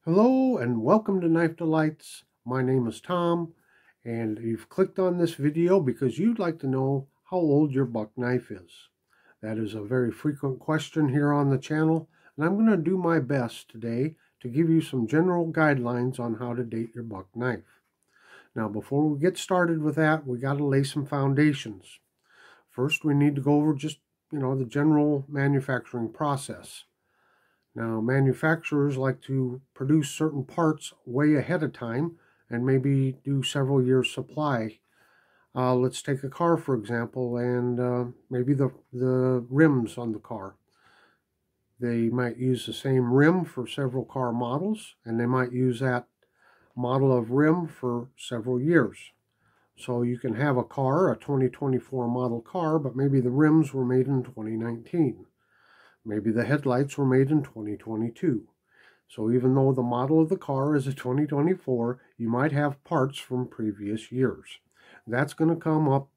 Hello and welcome to Knife Delights. My name is Tom, and you've clicked on this video because you'd like to know how old your buck knife is. That is a very frequent question here on the channel, and I'm going to do my best today to give you some general guidelines on how to date your buck knife. Now, before we get started with that, we got to lay some foundations. First, we need to go over just, the general manufacturing process. Now, manufacturers like to produce certain parts way ahead of time and maybe do several years supply. Let's take a car, for example, and maybe the rims on the car. They might use the same rim for several car models, and they might use that model of rim for several years. So you can have a car, a 2024 model car, but maybe the rims were made in 2019. Maybe the headlights were made in 2022. So even though the model of the car is a 2024, you might have parts from previous years. That's going to come up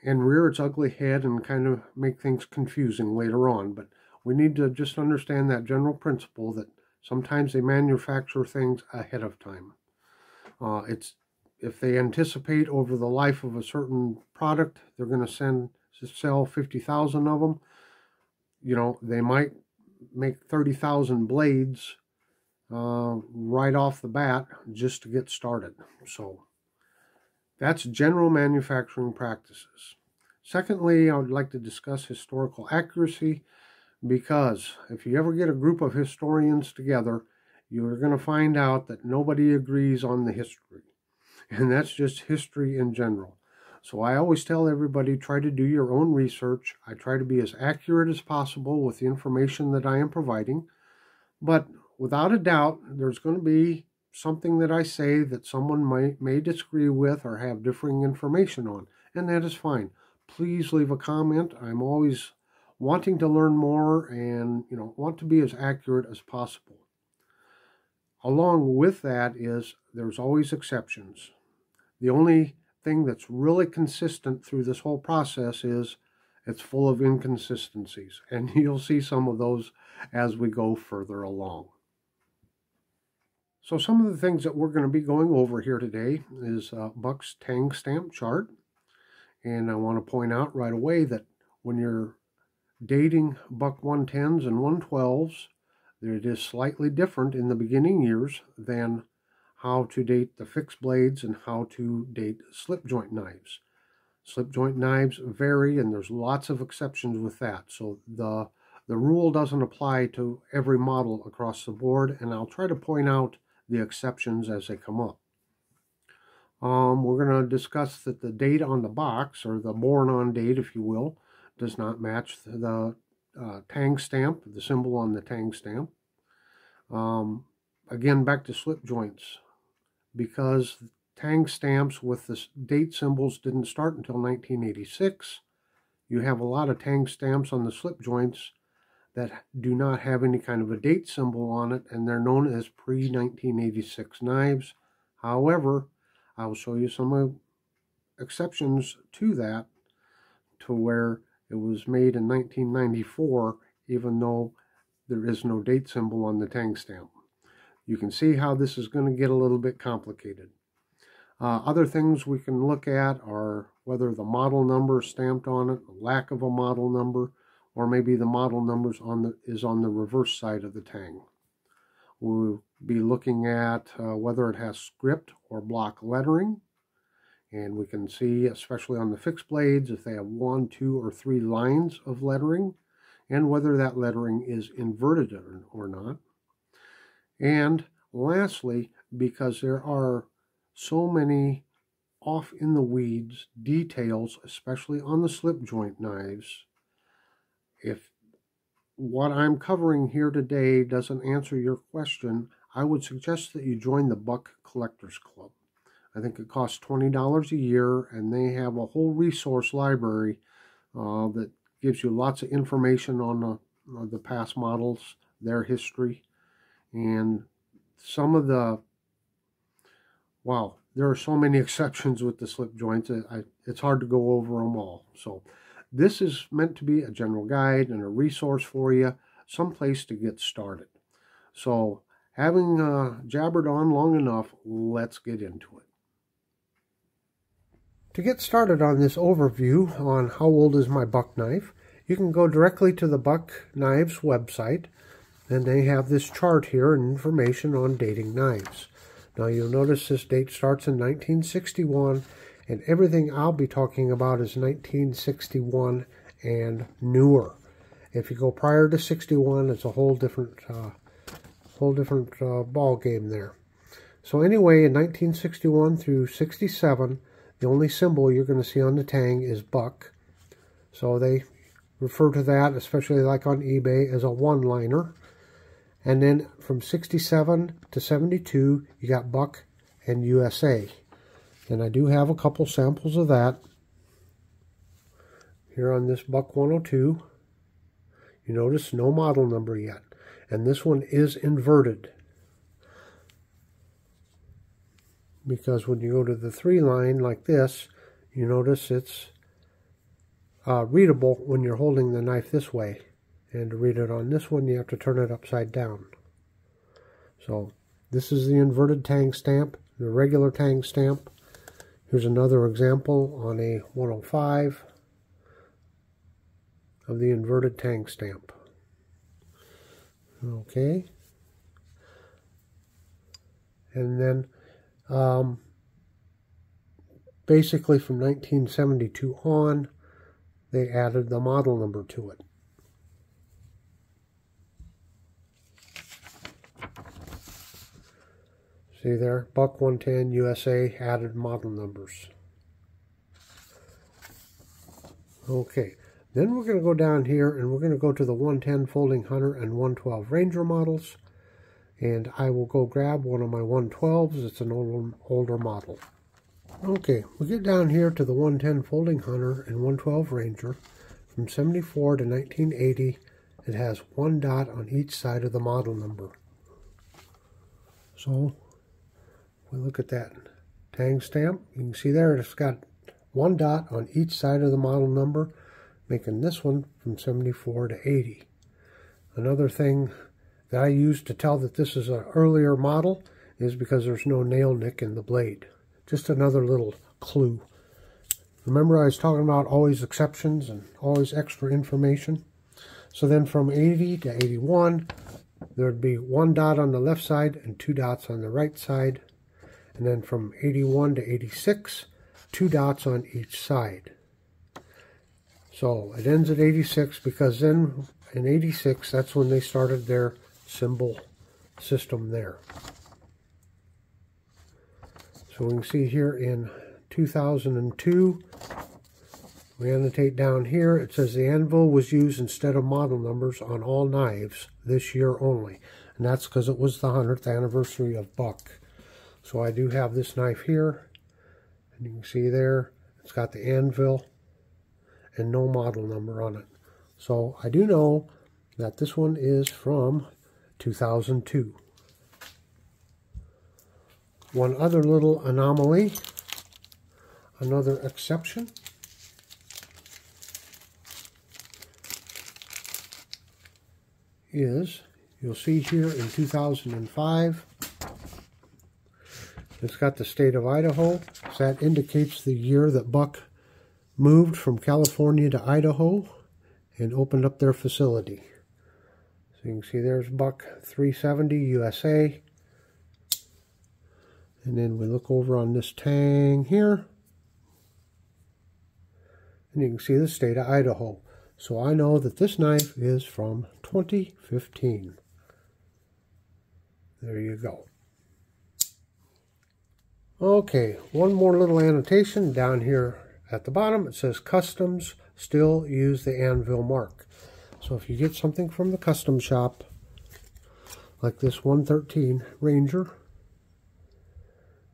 and rear its ugly head and kind of make things confusing later on. But we need to just understand that general principle that sometimes they manufacture things ahead of time. If they anticipate over the life of a certain product, they're going to sell 50,000 of them. They might make 30,000 blades right off the bat just to get started. So that's general manufacturing practices. Secondly, I would like to discuss historical accuracy, because if you ever get a group of historians together, you're going to find out that nobody agrees on the history. And that's just history in general. So I always tell everybody, try to do your own research. I try to be as accurate as possible with the information that I am providing. But without a doubt, there's going to be something that I say that someone may disagree with or have differing information on, and that is fine. Please leave a comment. I'm always wanting to learn more and want to be as accurate as possible. Along with that is there's always exceptions. The only thing that's really consistent through this whole process is it's full of inconsistencies, and you'll see some of those as we go further along. So some of the things that we're going to be going over here today is Buck's Tang Stamp chart, and I want to point out right away that when you're dating Buck 110s and 112s, it is slightly different in the beginning years than how to date the fixed blades and how to date slip joint knives. Slip joint knives vary, and there's lots of exceptions with that. So the rule doesn't apply to every model across the board, and I'll try to point out the exceptions as they come up. We're going to discuss that the date on the box, or the born on date, if you will, does not match the Tang stamp, the symbol on the Tang stamp. Again, back to slip joints. Because Tang stamps with the date symbols didn't start until 1986, you have a lot of Tang stamps on the slip joints that do not have any kind of a date symbol on it, and they're known as pre-1986 knives. However, I'll show you some exceptions to that, to where it was made in 1994, even though there is no date symbol on the Tang stamp. You can see how this is going to get a little bit complicated. Other things we can look at are whether the model number is stamped on it, the lack of a model number, or maybe the model number is on the reverse side of the Tang. We'll be looking at whether it has script or block lettering, and we can see, especially on the fixed blades, if they have 1, 2, or 3 lines of lettering, and whether that lettering is inverted or not. And lastly, because there are so many off in the weeds details, especially on the slip joint knives, if what I'm covering here today doesn't answer your question, I would suggest that you join the Buck Collectors Club. I think it costs $20 a year, and they have a whole resource library that gives you lots of information on the past models, their history, and some of the, wow, there are so many exceptions with the slip joints. It's hard to go over them all. So this is meant to be a general guide and a resource for you, someplace to get started. So having jabbered on long enough, let's get into it. To get started on this overview on how old is my buck knife, you can go directly to the Buck Knives website, and they have this chart here and information on dating knives. Now you'll notice this date starts in 1961, and everything I'll be talking about is 1961 and newer. If you go prior to 61, it's a whole different ball game there. So anyway, in 1961 through 67, the only symbol you're going to see on the tang is buck. So they refer to that, especially like on eBay, as a one-liner. And then from 67 to 72, you got buck and USA. And I do have a couple samples of that here on this Buck 102. You notice no model number yet. And this one is inverted, because when you go to the 3 line like this, you notice it's readable when you're holding the knife this way. And to read it on this one, you have to turn it upside down. So this is the inverted tang stamp, the regular tang stamp. Here's another example on a 105 of the inverted tang stamp. Okay. And then basically from 1972 on, they added the model number to it. See there, Buck 110 USA added model numbers. Okay, then we're going to go down here and we're going to go to the 110 Folding Hunter and 112 Ranger models. And I will go grab one of my 112s. It's an older model. Okay, we get down here to the 110 Folding Hunter and 112 Ranger. From 74 to 1980, it has 1 dot on each side of the model number. So, we look at that tang stamp. You can see there it's got 1 dot on each side of the model number, making this one from 74 to 80. Another thing that I use to tell that this is an earlier model is because there's no nail nick in the blade. Just another little clue. Remember I was talking about always exceptions and always extra information? So then from 80 to 81, there'd be 1 dot on the left side and 2 dots on the right side. And then from 81 to 86, 2 dots on each side. So it ends at 86 because then in 86, that's when they started their symbol system there. So we can see here in 2002, we annotate down here, it says the anvil was used instead of model numbers on all knives this year only. And that's because it was the 100th anniversary of Buck. So I do have this knife here, and you can see there, it's got the anvil and no model number on it. So I do know that this one is from 2002. One other little anomaly, another exception, is, you'll see here in 2005, it's got the state of Idaho, so that indicates the year that Buck moved from California to Idaho and opened up their facility. So you can see there's Buck 370 USA. And then we look over on this tang here, and you can see the state of Idaho. So I know that this knife is from 2015. There you go. Okay, one more little annotation down here at the bottom. It says customs still use the anvil mark. So if you get something from the custom shop, like this 113 Ranger,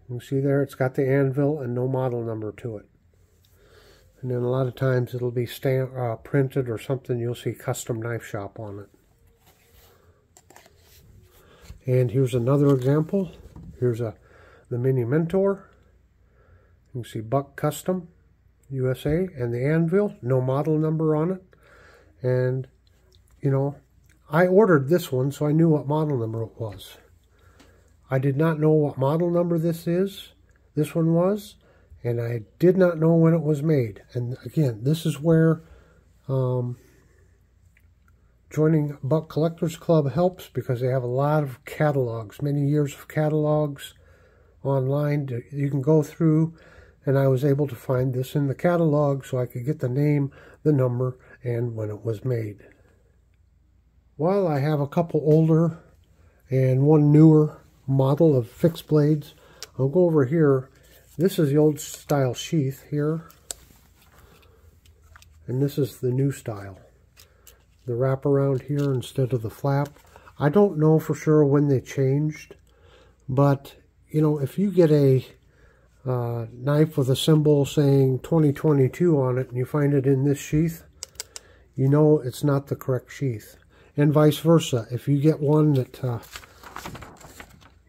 you can see there it's got the anvil and no model number to it. And then a lot of times it'll be printed or something, you'll see custom knife shop on it. And here's another example. Here's the Mini Mentor. You can see Buck Custom USA and the anvil, no model number on it. And, you know, I ordered this one so I knew what model number it was. I did not know what model number this one was, and I did not know when it was made. And again, this is where joining Buck Collectors Club helps, because they have a lot of catalogs, many years of catalogs online you can go through, and I was able to find this in the catalog so I could get the name, the number, and when it was made. While I have a couple older and one newer model of fixed blades, I'll go over here. This is the old style sheath here, and this is the new style. The wraparound here instead of the flap. I don't know for sure when they changed, but you know, if you get a knife with a symbol saying 2022 on it and you find it in this sheath, you know it's not the correct sheath. And vice versa. If you get one that,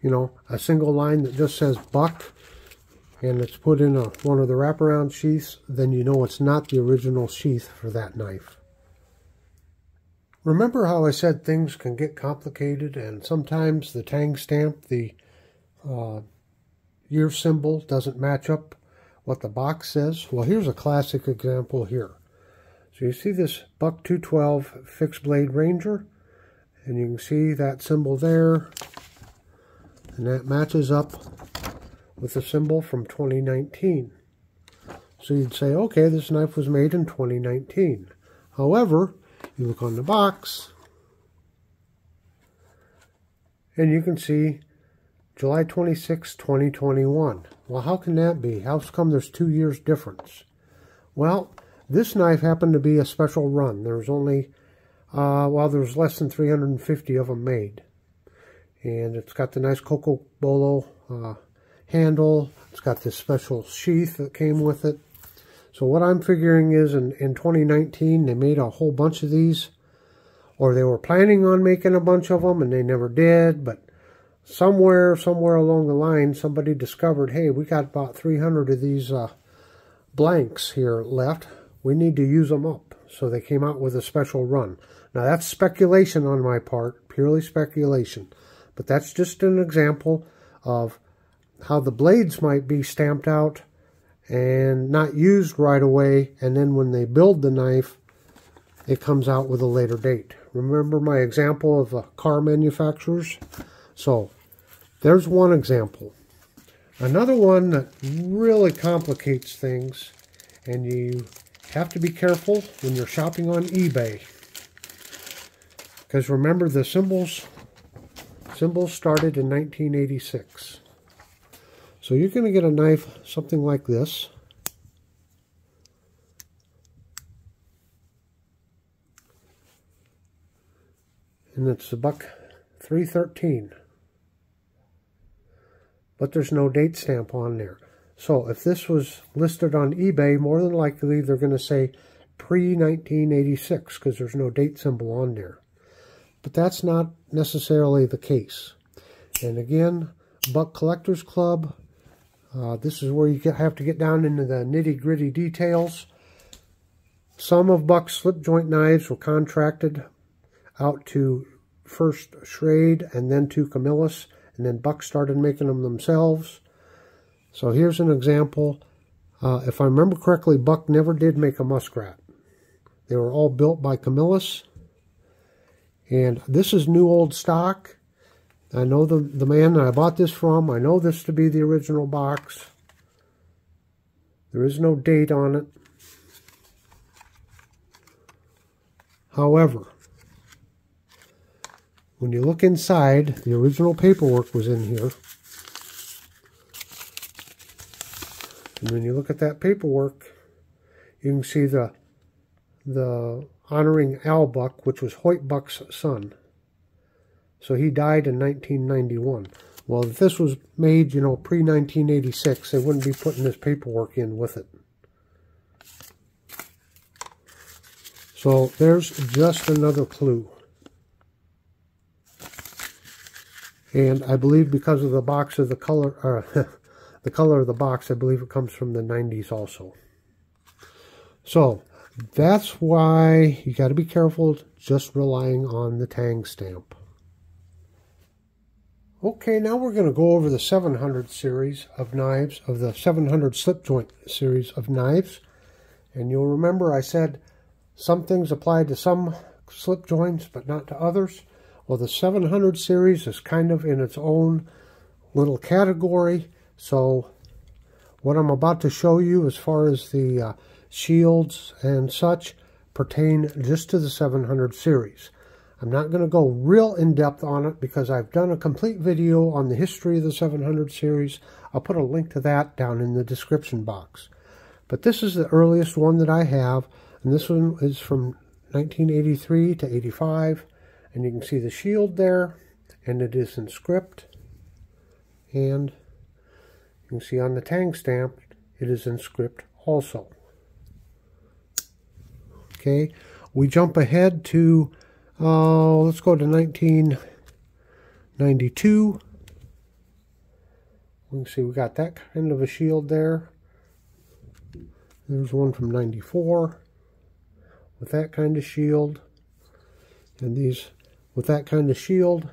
you know, a single line that just says Buck and it's put in one of the wraparound sheaths, then you know it's not the original sheath for that knife. Remember how I said things can get complicated, and sometimes the tang stamp, the year symbol, doesn't match up what the box says? Well, here's a classic example here. So you see this Buck 212 fixed blade Ranger, and you can see that symbol there, and that matches up with the symbol from 2019. So you'd say, okay, this knife was made in 2019. However, you look on the box, and you can see July 26, 2021. Well, how can that be? How come there's 2 years difference? Well, this knife happened to be a special run. There was only, there's less than 350 of them made. And it's got the nice Coco Bolo handle. It's got this special sheath that came with it. So what I'm figuring is in 2019, they made a whole bunch of these, or they were planning on making a bunch of them and they never did, but somewhere along the line, somebody discovered, hey, we got about 300 of these blanks here left. We need to use them up. So they came out with a special run. Now, that's speculation on my part, purely speculation. But that's just an example of how the blades might be stamped out and not used right away, and then when they build the knife, it comes out with a later date. Remember my example of car manufacturers? So, there's one example. Another one that really complicates things, and you have to be careful when you're shopping on eBay. Because remember, the symbols started in 1986. So you're going to get a knife something like this. And it's the Buck 313. But there's no date stamp on there. So if this was listed on eBay, more than likely they're going to say pre-1986 because there's no date symbol on there. But that's not necessarily the case. And again, Buck Collectors Club, this is where you have to get down into the nitty-gritty details. Some of Buck's slip joint knives were contracted out to first Schrade and then to Camillus, and then Buck started making them themselves. So here's an example. If I remember correctly, Buck never did make a Muskrat. They were all built by Camillus. And this is new old stock. I know the man that I bought this from. I know this to be the original box. There is no date on it. However, when you look inside, the original paperwork was in here. And when you look at that paperwork, you can see the honoring Al Buck, which was Hoyt Buck's son. So he died in 1991. Well, if this was made, you know, pre-1986, they wouldn't be putting this paperwork in with it. So there's just another clue. And I believe because of the box of the color, the color of the box, I believe it comes from the 90s also. So that's why you got to be careful just relying on the tang stamp. Okay, now we're going to go over the 700 series of knives, of the 700 slip joint series of knives. And you'll remember I said some things apply to some slip joints, but not to others. Well, the 700 series is kind of in its own little category. So what I'm about to show you as far as the shields and such pertain just to the 700 series. I'm not going to go real in-depth on it because I've done a complete video on the history of the 700 series. I'll put a link to that down in the description box. But this is the earliest one that I have, and this one is from 1983 to 85. And you can see the shield there, and it is in script. And you can see on the tang stamp, it is in script also. Okay, we jump ahead to let's go to 1992. We can see we got that kind of a shield there. There's one from 94 with that kind of shield. And these with that kind of shield,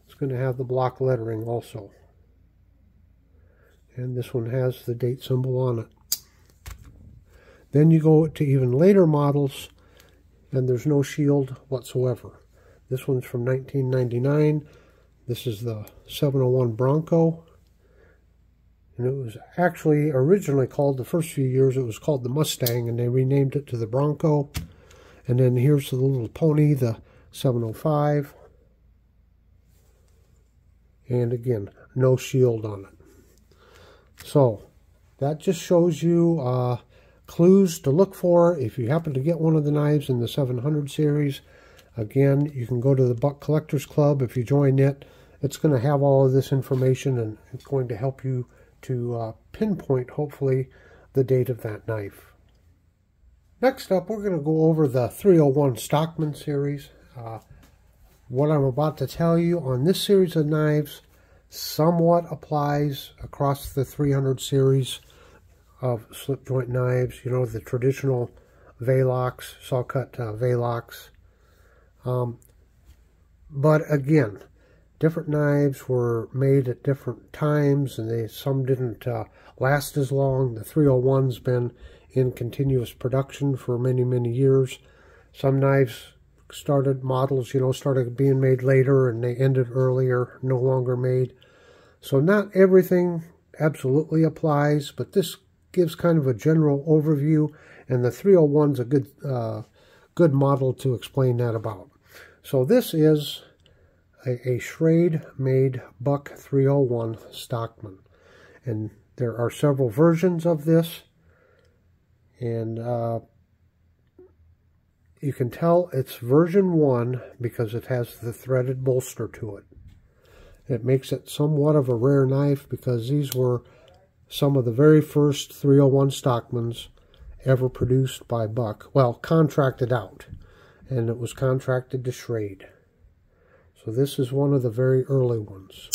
it's going to have the block lettering also. And this one has the date symbol on it. Then you go to even later models, and there's no shield whatsoever. This one's from 1999. This is the 701 Bronco. And it was actually originally called, the first few years, it was called the Mustang, and they renamed it to the Bronco. And then here's the little pony, the 705. And again, no shield on it. So, that just shows you clues to look for if you happen to get one of the knives in the 700 series. Again, you can go to the Buck Collectors Club. If you join it, it's going to have all of this information, and it's going to help you to pinpoint, hopefully, the date of that knife. Next up, we're going to go over the 301 Stockman series. What I'm about to tell you on this series of knives somewhat applies across the 300 series of slip joint knives, you know, the traditional Velox, saw cut Velox. But again, different knives were made at different times, and some didn't last as long. The 301's been in continuous production for many, many years. Some knives models, you know, started being made later, and they ended earlier, no longer made. So not everything absolutely applies, but this gives kind of a general overview, and the 301's a good model to explain that about. So this is a Schrade-made Buck 301 Stockman, and there are several versions of this, and you can tell it's version 1 because it has the threaded bolster to it. It makes it somewhat of a rare knife because these were some of the very first 301 Stockmans ever produced by Buck. Well, contracted out. And it was contracted to Schrade. So this is one of the very early ones.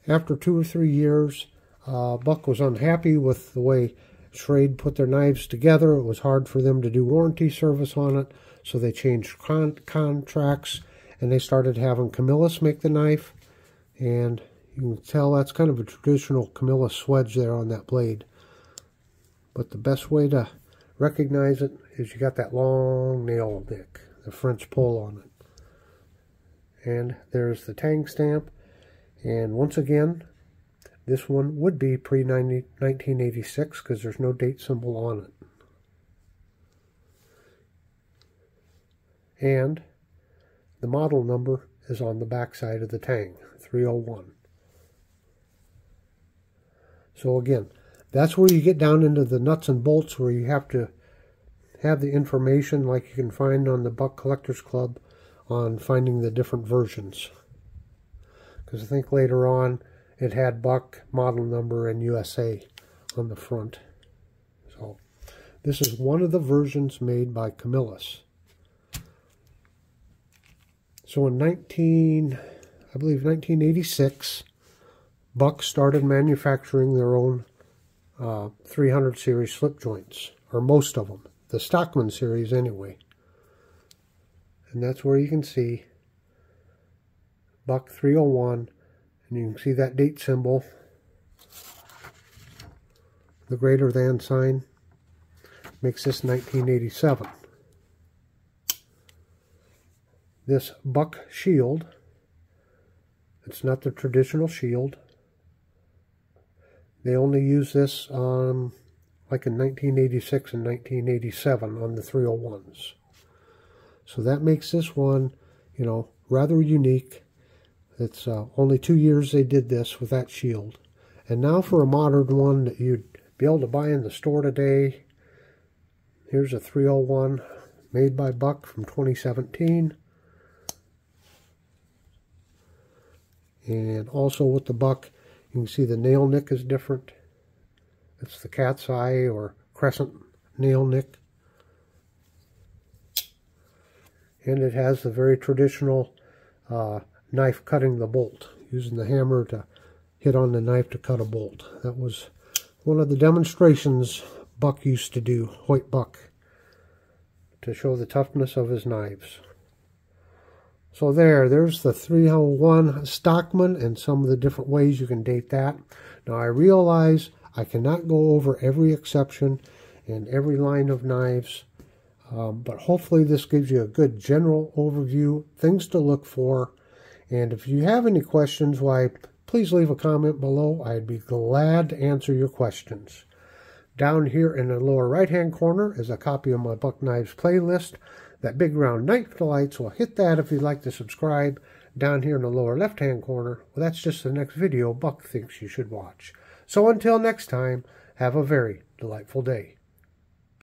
After 2 or 3 years, Buck was unhappy with the way Schrade put their knives together. It was hard for them to do warranty service on it. So they changed contracts, and they started having Camillus make the knife. And you can tell that's kind of a traditional Camillus swedge there on that blade. But the best way to recognize it is you got that long nail nick, the French pull on it. And there's the tang stamp. And once again, this one would be pre-1986 because there's no date symbol on it. And the model number is on the back side of the tang, 301. So again, that's where you get down into the nuts and bolts where you have to have the information like you can find on the Buck Collectors Club on finding the different versions. Because I think later on it had Buck, model number, and USA on the front. So this is one of the versions made by Camillus. So in 1986, Buck started manufacturing their own 300 series slip joints, or most of them, the Stockman series anyway. And that's where you can see Buck 301, and you can see that date symbol, the greater than sign, makes this 1987. This Buck shield, it's not the traditional shield. They only use this like in 1986 and 1987 on the 301s. So that makes this one, you know, rather unique. It's only 2 years they did this with that shield. And now for a modern one that you'd be able to buy in the store today. Here's a 301 made by Buck from 2017. And also with the Buck, you can see the nail nick is different. It's the cat's eye or crescent nail nick. And it has the very traditional knife cutting the bolt, using the hammer to hit on the knife to cut a bolt. That was one of the demonstrations Buck used to do, Hoyt Buck, to show the toughness of his knives. So there's the 301 Stockman and some of the different ways you can date that. Now I realize I cannot go over every exception and every line of knives, but hopefully this gives you a good general overview, things to look for. And if you have any questions, why, please leave a comment below. I'd be glad to answer your questions. Down here in the lower right-hand corner is a copy of my Buck Knives playlist. That big round knife delight, so hit that if you'd like to subscribe. Down here in the lower left-hand corner, well, that's just the next video Buck thinks you should watch. So until next time, have a very delightful day.